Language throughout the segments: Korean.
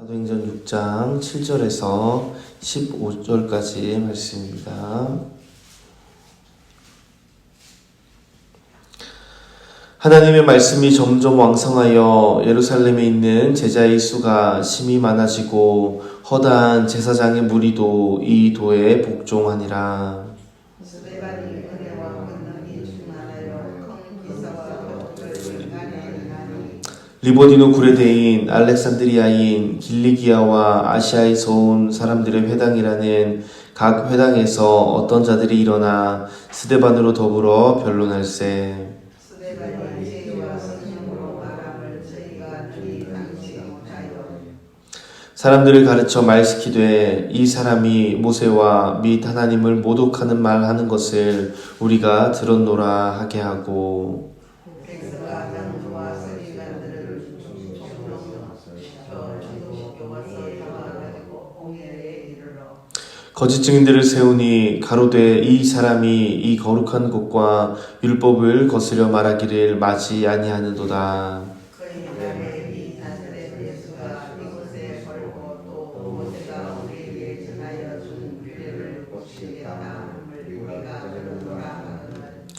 사도행전 6장 7절에서 15절까지 말씀입니다. 하나님의 말씀이 점점 왕성하여 예루살렘에 있는 제자의 수가 심히 많아지고 허다한 제사장의 무리도 이 도에 복종하니라. 리보디노 구레데인, 알렉산드리아인, 길리기아와 아시아에서 온 사람들의 회당이라는 각 회당에서 어떤 자들이 일어나 스데반으로 더불어 변론할세. 사람들을 가르쳐 말시키되 이 사람이 모세와 및 하나님을 모독하는 말 하는 것을 우리가 들었노라 하게 하고, 거짓 증인들을 세우니 가로되 이 사람이 이 거룩한 곳과 율법을 거스려 말하기를 마지 아니하는도다.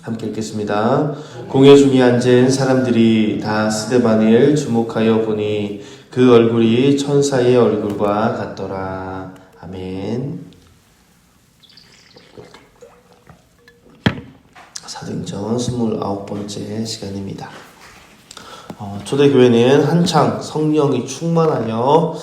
함께 읽겠습니다. 공회 중에 앉은 사람들이 다 스데반을 주목하여 보니 그 얼굴이 천사의 얼굴과 같더라. 아멘. 사도행전 29번째 시간입니다. 초대교회는 한창 성령이 충만하여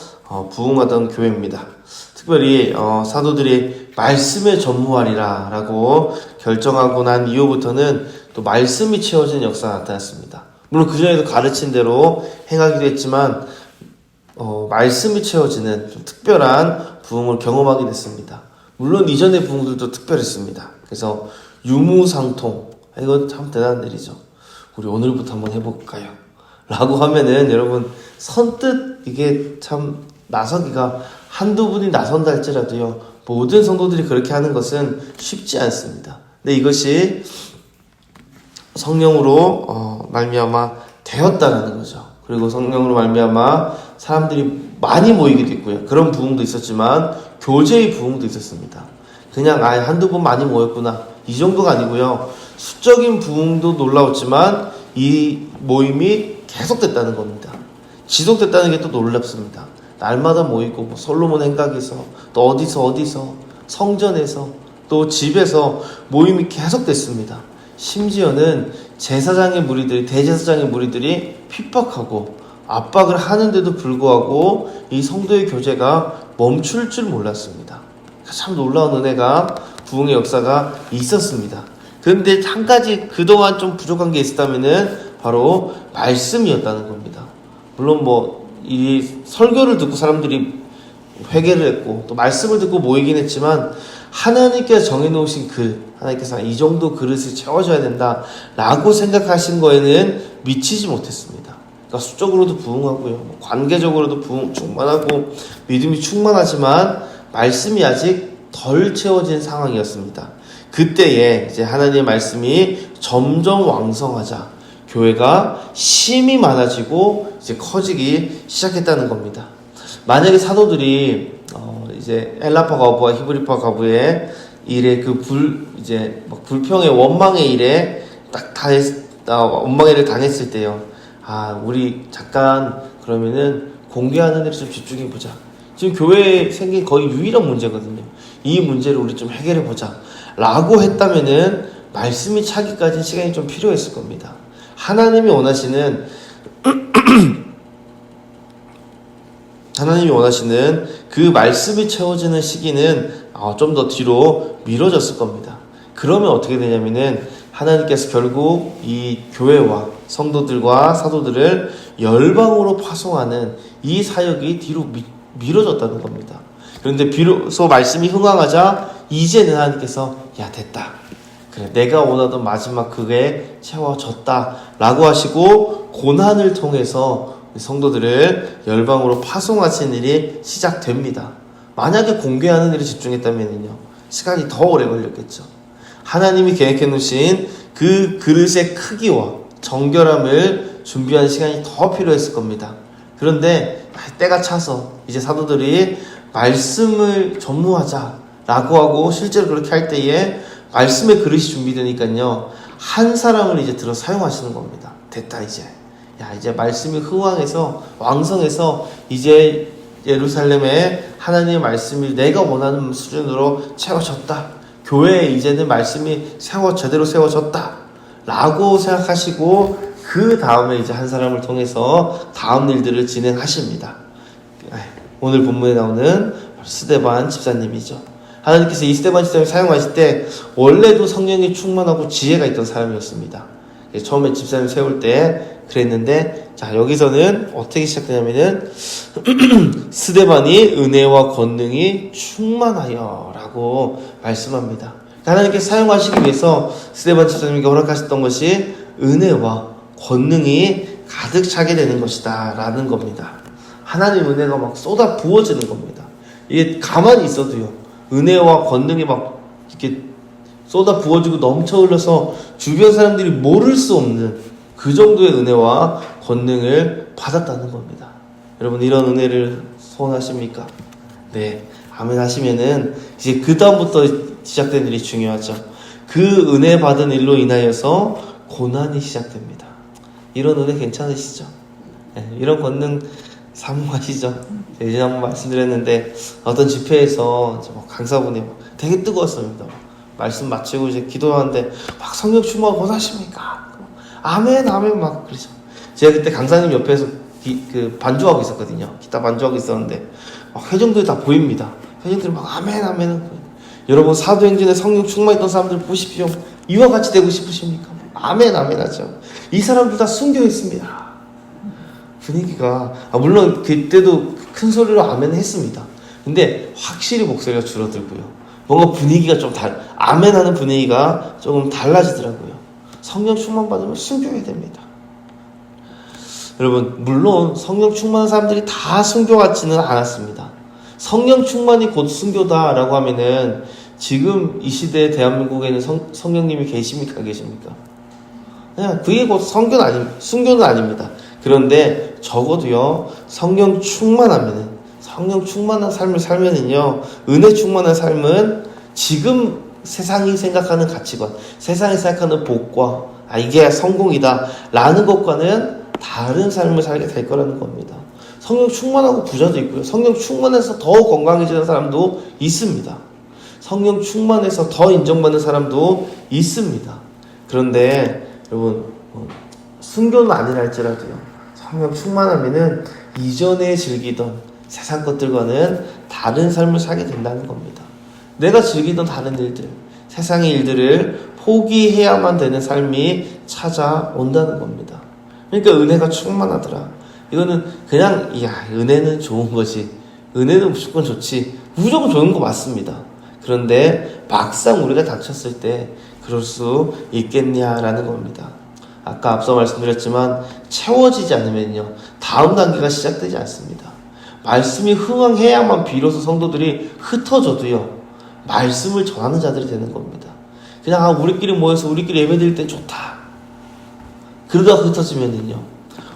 부흥하던 교회입니다. 특별히 사도들이 말씀에 전무하리라 라고 결정하고 난 이후부터는 또 말씀이 채워진 역사가 나타났습니다. 물론 그전에도 가르친 대로 행하기도 했지만 말씀이 채워지는 좀 특별한 부흥을 경험하게 됐습니다. 물론 이전의 부흥들도 특별했습니다. 그래서 유무상통, 이건 참 대단한 일이죠. 우리 오늘부터 한번 해볼까요? 라고 하면은 여러분 선뜻 이게 참 나서기가 한두 분이 나선다 할지라도요, 모든 성도들이 그렇게 하는 것은 쉽지 않습니다. 근데 이것이 성령으로 말미암아 되었다는 거죠. 그리고 성령으로 말미암아 사람들이 많이 모이기도 있고요. 그런 부흥도 있었지만 교제의 부흥도 있었습니다. 그냥 한두 번 많이 모였구나, 이 정도가 아니고요. 수적인 부흥도 놀라웠지만 이 모임이 계속됐다는 겁니다. 지속됐다는 게 또 놀랍습니다. 날마다 모이고 솔로몬 행각에서 또 어디서 성전에서 또 집에서 모임이 계속됐습니다. 심지어는 제사장의 무리들이, 대제사장의 무리들이 핍박하고 압박을 하는데도 불구하고 이 성도의 교제가 멈출 줄 몰랐습니다. 참 놀라운 은혜가, 부흥의 역사가 있었습니다. 그런데 한 가지 그동안 좀 부족한 게 있었다면은 바로 말씀이었다는 겁니다. 물론 이 설교를 듣고 사람들이 회개를 했고 또 말씀을 듣고 모이긴 했지만 하나님께서 정해놓으신 하나님께서 이 정도 그릇을 채워줘야 된다 라고 생각하신 거에는 미치지 못했습니다. 그러니까 수적으로도 부흥하고요, 관계적으로도 부흥 충만하고 믿음이 충만하지만 말씀이 아직 덜 채워진 상황이었습니다. 그때에 이제 하나님의 말씀이 점점 왕성하자 교회가 심히 많아지고 이제 커지기 시작했다는 겁니다. 만약에 사도들이 이제 헬라파 과부와 히브리파 과부의 일에 불평의 원망의 일에 원망의 일을 당했을 때요, 우리 잠깐 그러면은 공개하는 데를 좀 집중해 보자. 지금 교회에 생긴 거의 유일한 문제거든요. 이 문제를 우리 좀 해결해 보자 라고 했다면은 말씀이 차기까지 시간이 좀 필요했을 겁니다. 하나님이 원하시는 그 말씀이 채워지는 시기는 좀 더 뒤로 미뤄졌을 겁니다. 그러면 어떻게 되냐면은 하나님께서 결국 이 교회와 성도들과 사도들을 열방으로 파송하는 이 사역이 뒤로 미뤄졌다는 겁니다. 그런데 비로소 말씀이 흥황하자 이제는 하나님께서 됐다, 그래 내가 원하던 마지막 그게 채워졌다 라고 하시고 고난을 통해서 성도들을 열방으로 파송하시는 일이 시작됩니다. 만약에 공개하는 일에 집중했다면요, 시간이 더 오래 걸렸겠죠. 하나님이 계획해 놓으신 그 그릇의 크기와 정결함을 준비하는 시간이 더 필요했을 겁니다. 그런데 때가 차서 이제 사도들이 말씀을 전무하자라고 하고 실제로 그렇게 할 때에 말씀의 그릇이 준비되니까요. 한 사람을 이제 들어 사용하시는 겁니다. 됐다 이제. 야 이제 말씀이 흥왕해서 왕성해서 이제 예루살렘에 하나님의 말씀이 내가 원하는 수준으로 채워졌다. 교회에 이제는 말씀이 제대로 세워졌다. 라고 생각하시고 그 다음에 이제 한 사람을 통해서 다음 일들을 진행하십니다. 오늘 본문에 나오는 스데반 집사님이죠. 하나님께서 이 스데반 집사님을 사용하실 때 원래도 성령이 충만하고 지혜가 있던 사람이었습니다. 처음에 집사님 세울 때 그랬는데, 자 여기서는 어떻게 시작되냐면은 스데반이 은혜와 권능이 충만하여 라고 말씀합니다. 하나님께서 사용하시기 위해서 스데반 집사님에게 허락하셨던 것이 은혜와 권능이 가득 차게 되는 것이다 라는 겁니다. 하나님 은혜가 막 쏟아 부어지는 겁니다. 이게 가만히 있어도요, 은혜와 권능이 막 이렇게 쏟아 부어지고 넘쳐 흘러서 주변 사람들이 모를 수 없는 그 정도의 은혜와 권능을 받았다는 겁니다. 여러분 이런 은혜를 소원하십니까? 네, 아멘 하시면은 이제 그 다음부터 시작된 일이 중요하죠. 그 은혜 받은 일로 인하여서 고난이 시작됩니다. 이런 은혜 괜찮으시죠? 네, 이런 권능 사모하시죠? 예전에 한번 말씀드렸는데 어떤 집회에서 강사분이 되게 뜨거웠습니다. 말씀 마치고 이제 기도하는데 막 성령 충만 원하십니까? 아멘 아멘 막 그러죠. 제가 그때 강사님 옆에서 그 반주하고 있었거든요. 기타 반주하고 있었는데 막 회중들이 다 보입니다. 회중들이 막 아멘 아멘. 여러분 사도행전에 성령 충만했던 사람들 보십시오. 이와 같이 되고 싶으십니까? 아멘 아멘 하죠. 이 사람들 다 순교했습니다. 분위기가 물론 그때도 큰 소리로 아멘 했습니다. 근데 확실히 목소리가 줄어들고요. 뭔가 분위기가 좀 아멘 하는 분위기가 조금 달라지더라고요. 성령 충만 받으면 순교해야 됩니다. 여러분 물론 성령 충만한 사람들이 다 순교 같지는 않았습니다. 성령 충만이 곧 순교다라고 하면은 지금 이 시대 대한민국에는 성령님이 계십니까? 계십니까? 그게 곧 순교는 아닙니다. 그런데 적어도요, 성령 충만하면은, 성령 충만한 삶을 살면은요, 은혜 충만한 삶은 지금 세상이 생각하는 가치관, 세상이 생각하는 복과, 이게 성공이다, 라는 것과는 다른 삶을 살게 될 거라는 겁니다. 성령 충만하고 부자도 있고요. 성령 충만해서 더 건강해지는 사람도 있습니다. 성령 충만해서 더 인정받는 사람도 있습니다. 그런데 여러분, 순교는 아니라 할지라도요, 성령 충만하면은 이전에 즐기던 세상 것들과는 다른 삶을 살게 된다는 겁니다. 내가 즐기던 다른 일들, 세상의 일들을 포기해야만 되는 삶이 찾아온다는 겁니다. 그러니까 은혜가 충만하더라. 이거는 그냥 은혜는 좋은 거지, 은혜는 무조건 좋지, 무조건 좋은 거 맞습니다. 그런데 막상 우리가 닥쳤을 때 그럴 수 있겠냐라는 겁니다. 아까 앞서 말씀드렸지만 채워지지 않으면요, 다음 단계가 시작되지 않습니다. 말씀이 흥황해야만 비로소 성도들이 흩어져도요, 말씀을 전하는 자들이 되는 겁니다. 그냥 우리끼리 모여서 우리끼리 예배드릴 땐 좋다, 그러다가 흩어지면은요,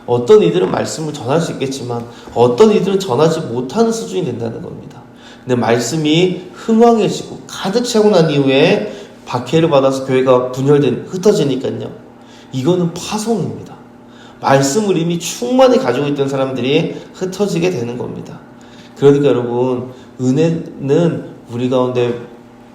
어떤 이들은 말씀을 전할 수 있겠지만 어떤 이들은 전하지 못하는 수준이 된다는 겁니다. 근데 말씀이 흥황해지고 가득 차고 난 이후에 박해를 받아서 교회가 흩어지니까요, 이거는 파송입니다. 말씀을 이미 충만히 가지고 있던 사람들이 흩어지게 되는 겁니다. 그러니까 여러분, 은혜는 우리 가운데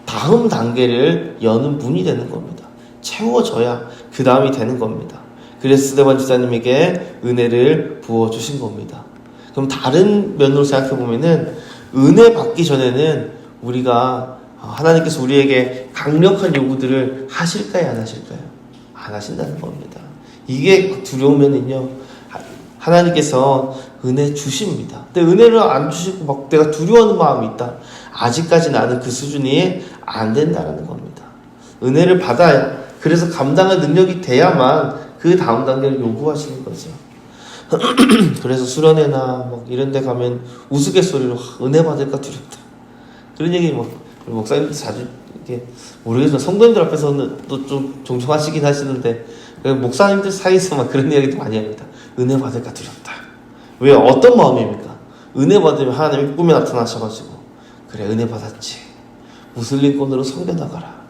다음 단계를 여는 문이 되는 겁니다. 채워져야 그 다음이 되는 겁니다. 그래서 스데반 집사님에게 은혜를 부어주신 겁니다. 그럼 다른 면으로 생각해보면은, 은혜 받기 전에는 우리가 하나님께서 우리에게 강력한 요구들을 하실까요? 안 하실까요? 안 하신다는 겁니다. 이게 두려우면은요, 하나님께서 은혜 주십니다. 근데 은혜를 안 주시고 막 내가 두려워하는 마음이 있다, 아직까지 나는 그 수준이 안 된다는 겁니다. 은혜를 받아야, 그래서 감당할 능력이 돼야만 그 다음 단계를 요구하시는 거죠. 그래서 수련회나 막 이런 데 가면 우스갯소리로 은혜 받을까 두렵다, 그런 얘기 목사님들 자주 이렇게, 모르겠지만 성도님들 앞에서는 또 좀 종종 하시긴 하시는데, 목사님들 사이에서 막 그런 이야기도 많이 합니다. 은혜 받을까 두렵다. 왜? 어떤 마음입니까? 은혜 받으면 하나님이 꿈에 나타나셔가지고 그래 은혜 받았지 무슬림권으로 섬겨 나가라.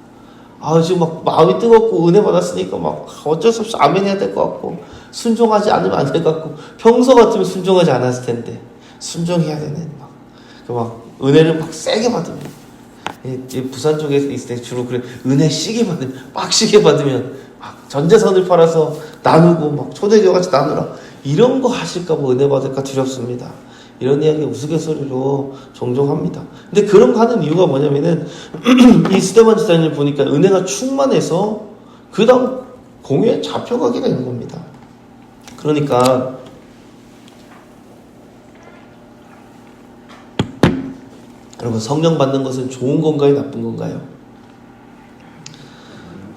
지금 막 마음이 뜨겁고 은혜 받았으니까 막 어쩔 수 없이 아멘 해야 될 것 같고 순종하지 않으면 안 될 것 같고 평소 같으면 순종하지 않았을 텐데 순종해야 되네. 막 은혜를 막 세게 받으면 부산 쪽에 있을 때 주로 그래 은혜 시게 받으면 빡시게 받으면 막 전재산을 팔아서 나누고 막 초대교회 같이 나누라 이런 거 하실까봐 은혜 받을까 두렵습니다. 이런 이야기 우스갯소리로 종종 합니다. 근데 그런 거 하는 이유가 뭐냐면은 이 스데반 지사님을 보니까 은혜가 충만해서 그 다음 공유에 잡혀가게 되는 겁니다. 그러니까 여러분 성령 받는 것은 좋은 건가요? 나쁜 건가요?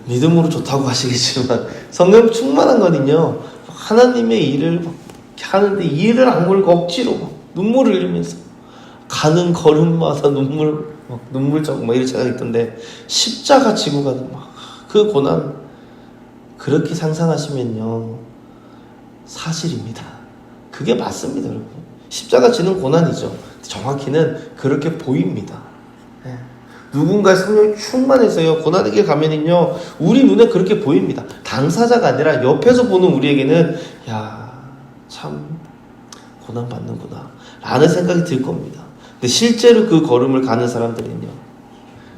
믿음으로 좋다고 하시겠지만 성령 충만한 거는요 하나님의 일을 하는데 일을 악물고 억지로 눈물을 흘리면서 가는 걸음마다 눈물 자국 막 이런 생각이 있던데 십자가 지고 가는 막 그 고난 그렇게 상상하시면요 사실입니다. 그게 맞습니다. 여러분 십자가 지는 고난이죠. 정확히는 그렇게 보입니다. 누군가의 성령이 충만해서요 고난의 길 가면은요 우리 눈에 그렇게 보입니다. 당사자가 아니라 옆에서 보는 우리에게는 야 참 고난 받는구나 라는 생각이 들 겁니다. 근데 실제로 그 걸음을 가는 사람들은요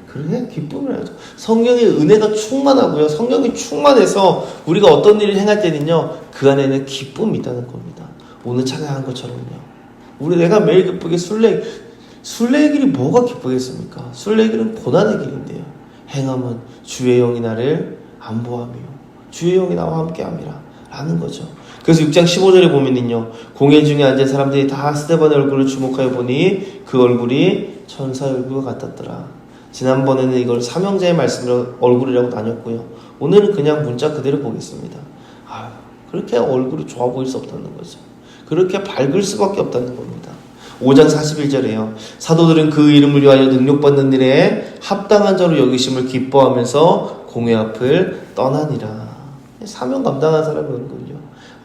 그래 기쁨을 하죠. 성령의 은혜가 충만하고요 성령이 충만해서 우리가 어떤 일을 행할 때는요 그 안에는 기쁨이 있다는 겁니다. 오늘 찬양한 것처럼요 내가 매일 기쁘게 순례의 길이 뭐가 기쁘겠습니까? 순례의 길은 고난의 길인데요 행함은 주의 영이 나를 안보하며 주의 영이 나와 함께함이라 라는 거죠. 그래서 6장 15절에 보면은요 공회 중에 앉은 사람들이 다 스데반의 얼굴을 주목하여 보니 그 얼굴이 천사의 얼굴과 같았더라. 지난번에는 이걸 삼형제의 말씀으로 얼굴이라고 나눴고요 오늘은 그냥 문자 그대로 보겠습니다. 그렇게 얼굴이 좋아 보일 수 없다는 거죠. 그렇게 밝을 수밖에 없다는 겁니다. 5장 41절에요. 사도들은 그 이름을 위하여 능력받는 일에 합당한 자로 여기심을 기뻐하면서 공회 앞을 떠나니라. 사명 감당한 사람이 오는군요.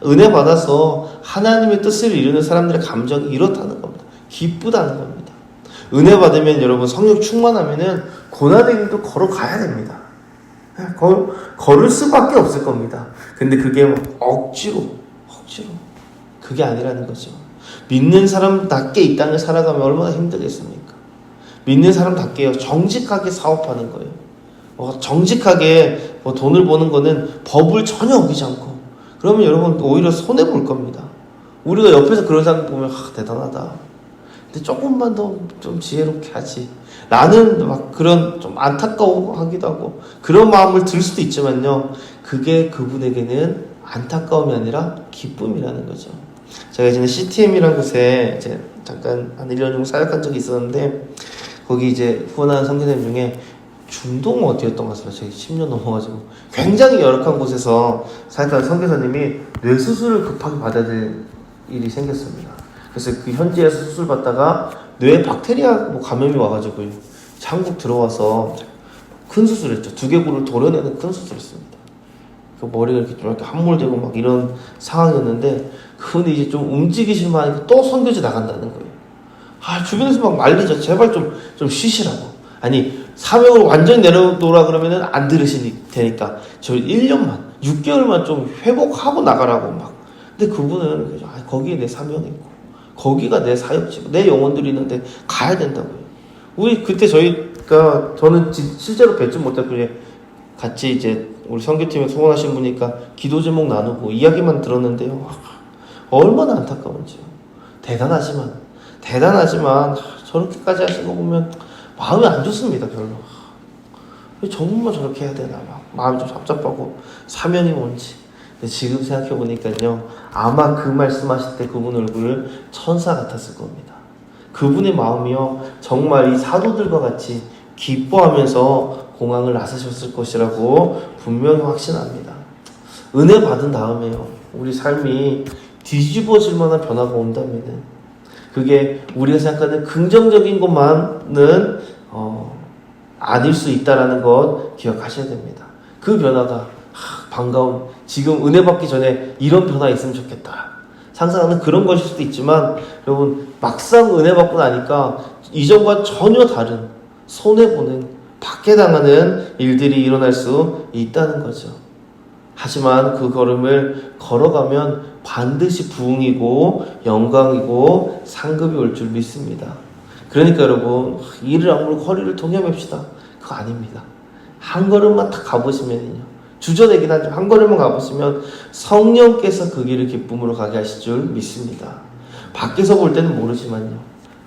은혜 받아서 하나님의 뜻을 이루는 사람들의 감정이 이렇다는 겁니다. 기쁘다는 겁니다. 은혜 받으면 여러분 성령 충만하면은 고난의 길도 걸어가야 됩니다. 걸을 수밖에 없을 겁니다. 근데 그게 억지로 그게 아니라는 거죠. 믿는 사람답게 이 땅을 살아가면 얼마나 힘들겠습니까? 믿는 사람답게요 정직하게 사업하는 거예요. 정직하게 돈을 버는 거는 법을 전혀 어기지 않고 그러면 여러분 오히려 손해볼 겁니다. 우리가 옆에서 그런 사람 보면 대단하다. 근데 조금만 더 좀 지혜롭게 하지 라는 막 그런 좀 안타까워하기도 하고 그런 마음을 들 수도 있지만요 그게 그분에게는 안타까움이 아니라 기쁨이라는 거죠. 제가 예전에 CTM이라는 곳에 이제 잠깐 한 1년 정도 사역한 적이 있었는데 거기 이제 후원하는 선교사님 중에 중동 어디였던 것 같습니다. 저희 10년 넘어가지고 굉장히 열악한 곳에서 사역하는 선교사님이 뇌수술을 급하게 받아야 될 일이 생겼습니다. 그래서 그 현지에서 수술 받다가 뇌에 박테리아 감염이 와가지고 한국 들어와서 큰 수술했죠. 두개골을 도려내는 큰 수술했습니다. 그 머리가 이렇게 좀 이렇게 함몰되고 막 이런 상황이었는데 그분이 이제 좀 움직이실만 하니까 또 선교지 나간다는 거예요. 주변에서 막 말리죠. 제발 좀 쉬시라고. 아니 사명을 완전히 내려놓으라 그러면은 안 들으시니 되니까 저 1년만 6개월만 좀 회복하고 나가라고 막. 근데 그분은 거기에 내 사명이 있고 거기가 내 사역지고 내 영혼들이 있는데 가야 된다고요. 우리 그때 저는 실제로 뵙지 못했고 같이 이제 우리 선교팀에 소원하신 분이니까 기도 제목 나누고 이야기만 들었는데요. 얼마나 안타까운지요. 대단하지만 저렇게까지 하신 거 보면 마음이 안 좋습니다. 별로. 정말 저렇게 해야 되나 막 마음이 좀 답답하고 사명이 뭔지. 근데 지금 생각해보니까요 아마 그 말씀하실 때 그분 얼굴을 천사 같았을 겁니다. 그분의 마음이요 정말 이 사도들과 같이 기뻐하면서 공항을 나서셨을 것이라고 분명히 확신합니다. 은혜 받은 다음에요 우리 삶이 뒤집어질 만한 변화가 온다면은 그게 우리가 생각하는 긍정적인 것만은 아닐 수 있다라는 것 기억하셔야 됩니다. 그 변화가 반가운 지금 은혜 받기 전에 이런 변화 있으면 좋겠다. 상상하는 그런 것일 수도 있지만 여러분 막상 은혜 받고 나니까 이전과 전혀 다른 손해보는 박해당하는 일들이 일어날 수 있다는 거죠. 하지만 그 걸음을 걸어가면 반드시 부흥이고 영광이고 상급이 올 줄 믿습니다. 그러니까 여러분 이를 악물고 허리를 동여맵시다. 그거 아닙니다. 한 걸음만 딱 가보시면요. 주저되긴 하지만 한 걸음만 가보시면 성령께서 그 길을 기쁨으로 가게 하실 줄 믿습니다. 밖에서 볼 때는 모르지만요.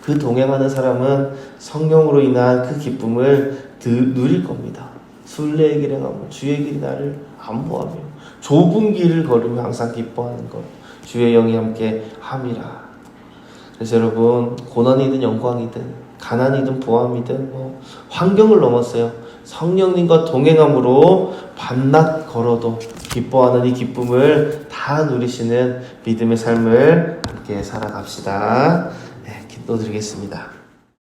그 동행하는 사람은 성령으로 인한 그 기쁨을 누릴 겁니다. 순례의 길에 가면 주의 길이 나를 안보하며 좁은 길을 걸으며 항상 기뻐하는 것. 주의 영이 함께 함이라. 그래서 여러분 고난이든 영광이든 가난이든 부함이든 환경을 넘었어요. 성령님과 동행함으로 밤낮 걸어도 기뻐하는 이 기쁨을 다 누리시는 믿음의 삶을 함께 살아갑시다. 네, 기도드리겠습니다.